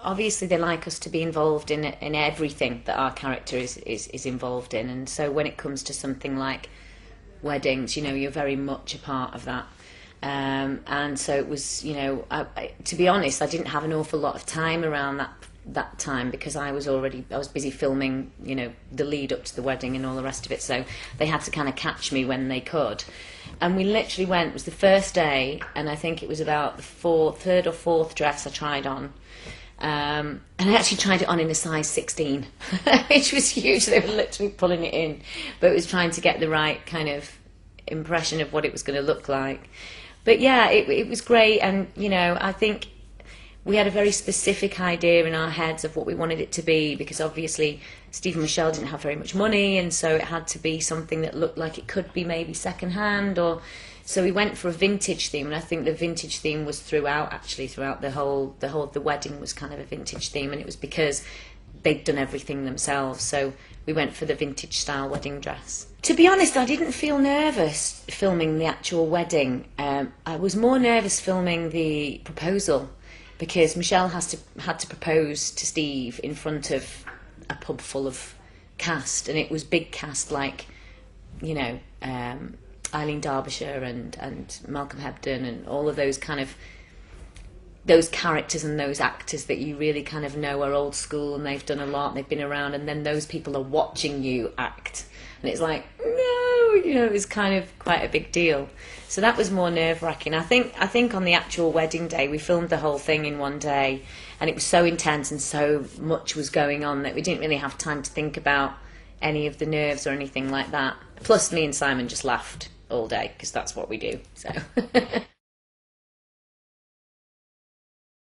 obviously they like us to be involved in everything that our character is involved in, and so when it comes to something like weddings, you know, you're very much a part of that. And so it was, you know, to be honest, I didn't have an awful lot of time around that time because I was busy filming, you know, the lead up to the wedding and all the rest of it. So they had to kind of catch me when they could. And we literally went, it was the first day, and I think it was about the third or fourth dress I tried on. And I actually tried it on in a size 16, which was huge. They were literally pulling it in. But it was trying to get the right kind of impression of what it was going to look like. But yeah, it was great. And, you know, I think we had a very specific idea in our heads of what we wanted it to be, because obviously Steve and Michelle didn't have very much money, and so it had to be something that looked like it could be maybe second-hand, or so we went for a vintage theme. And I think the vintage theme was throughout the wedding was kind of a vintage theme, and it was because they'd done everything themselves. So we went for the vintage style wedding dress. To be honest, I didn't feel nervous filming the actual wedding. I was more nervous filming the proposal, because Michelle had to propose to Steve in front of a pub full of cast, and it was big cast like, you know, Eileen Derbyshire and Malcolm Hebden and all of those kind of those characters and those actors that you really kind of know are old school and they've done a lot, they've been around, and then those people are watching you act, and it's like, no, you know, it was kind of quite a big deal. So that was more nerve-wracking. I think on the actual wedding day, we filmed the whole thing in one day, and it was so intense and so much was going on that we didn't really have time to think about any of the nerves or anything like that. Plus, me and Simon just laughed all day, because that's what we do. So